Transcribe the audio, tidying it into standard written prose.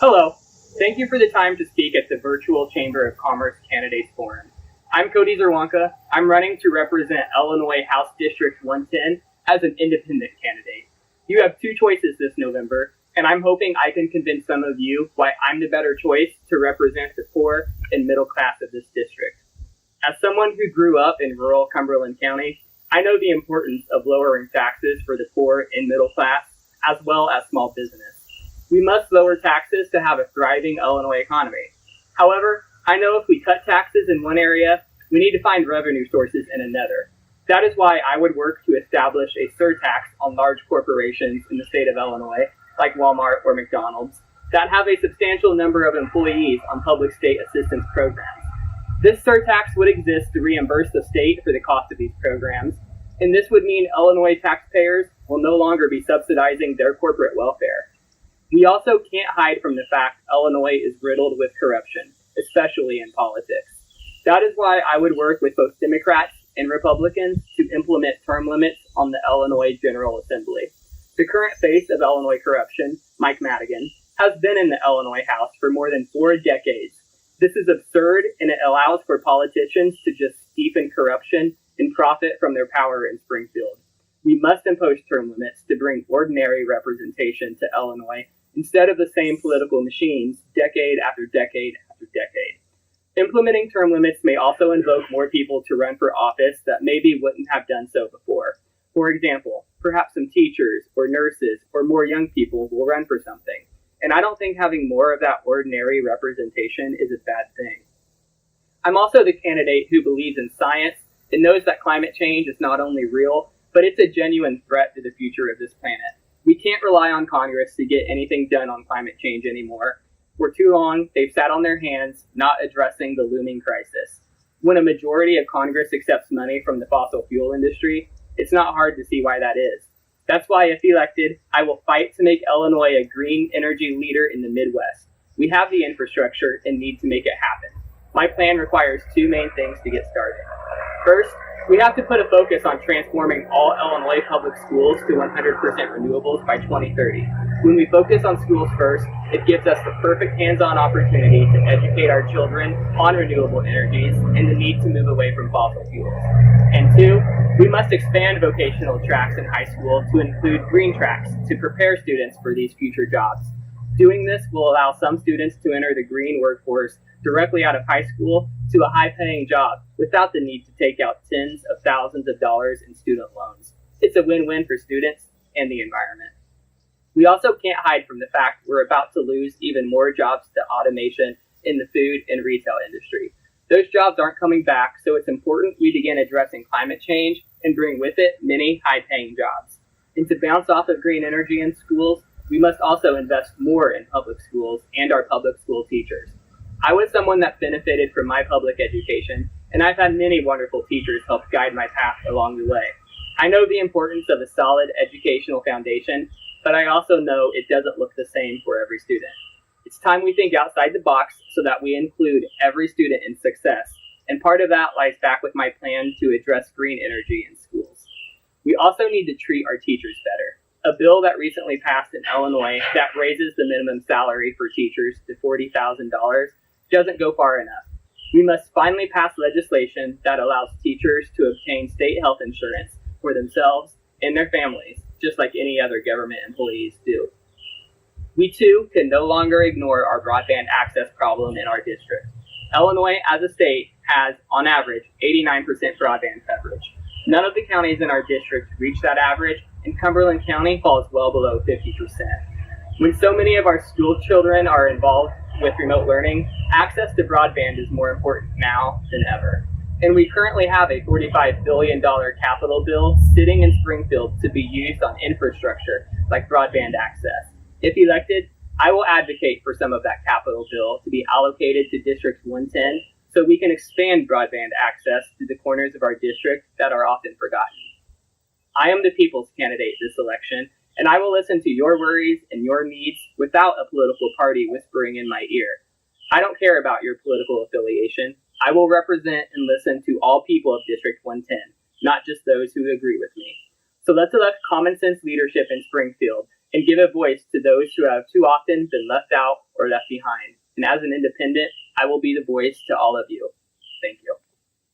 Hello. Thank you for the time to speak at the Virtual Chamber of Commerce Candidates Forum. I'm Kody Czerwonka. I'm running to represent Illinois House District 110 as an independent candidate. You have two choices this November, and I'm hoping I can convince some of you why I'm the better choice to represent the poor and middle class of this district. As someone who grew up in rural Cumberland County, I know the importance of lowering taxes for the poor and middle class, as well as small business. We must lower taxes to have a thriving Illinois economy. However, I know if we cut taxes in one area, we need to find revenue sources in another. That is why I would work to establish a surtax on large corporations in the state of Illinois, like Walmart or McDonald's, that have a substantial number of employees on public state assistance programs. This surtax would exist to reimburse the state for the cost of these programs, and this would mean Illinois taxpayers will no longer be subsidizing their corporate welfare. We also can't hide from the fact Illinois is riddled with corruption, especially in politics. That is why I would work with both Democrats and Republicans to implement term limits on the Illinois General Assembly. The current face of Illinois corruption, Mike Madigan, has been in the Illinois House for more than 4 decades. This is absurd, and it allows for politicians to just steepen corruption and profit from their power in Springfield. We must impose term limits to bring ordinary representation to Illinois instead of the same political machines decade after decade after decade. Implementing term limits may also invoke more people to run for office that maybe wouldn't have done so before. For example, perhaps some teachers or nurses or more young people will run for something. And I don't think having more of that ordinary representation is a bad thing. I'm also the candidate who believes in science and knows that climate change is not only real, but it's a genuine threat to the future of this planet. We can't rely on Congress to get anything done on climate change anymore. For too long, they've sat on their hands, not addressing the looming crisis. When a majority of Congress accepts money from the fossil fuel industry, it's not hard to see why that is. That's why, if elected, I will fight to make Illinois a green energy leader in the Midwest. We have the infrastructure and need to make it happen. My plan requires 2 main things to get started. First, we have to put a focus on transforming all Illinois public schools to 100% renewables by 2030. When we focus on schools first, it gives us the perfect hands-on opportunity to educate our children on renewable energies and the need to move away from fossil fuels. And 2, we must expand vocational tracks in high school to include green tracks to prepare students for these future jobs. Doing this will allow some students to enter the green workforce directly out of high school to a high-paying job without the need to take out tens of thousands of dollars in student loans. It's a win-win for students and the environment. We also can't hide from the fact we're about to lose even more jobs to automation in the food and retail industry. Those jobs aren't coming back, so it's important we begin addressing climate change and bring with it many high-paying jobs. And to bounce off of green energy in schools, we must also invest more in public schools and our public school teachers. I was someone that benefited from my public education, and I've had many wonderful teachers help guide my path along the way. I know the importance of a solid educational foundation, but I also know it doesn't look the same for every student. It's time we think outside the box so that we include every student in success, and part of that lies back with my plan to address green energy in schools. We also need to treat our teachers better. A bill that recently passed in Illinois that raises the minimum salary for teachers to $40,000 doesn't go far enough. We must finally pass legislation that allows teachers to obtain state health insurance for themselves and their families, just like any other government employees do. We too can no longer ignore our broadband access problem in our district. Illinois as a state has, on average, 89% broadband coverage. None of the counties in our district reach that average, and Cumberland County falls well below 50%. When so many of our school children are involved with remote learning, access to broadband is more important now than ever. And we currently have a $45 billion capital bill sitting in Springfield to be used on infrastructure like broadband access. If elected, I will advocate for some of that capital bill to be allocated to District 110 so we can expand broadband access to the corners of our district that are often forgotten. I am the people's candidate this election, and I will listen to your worries and your needs without a political party whispering in my ear. I don't care about your political affiliation. I will represent and listen to all people of District 110, not just those who agree with me. So let's elect common sense leadership in Springfield and give a voice to those who have too often been left out or left behind. And as an independent, I will be the voice to all of you.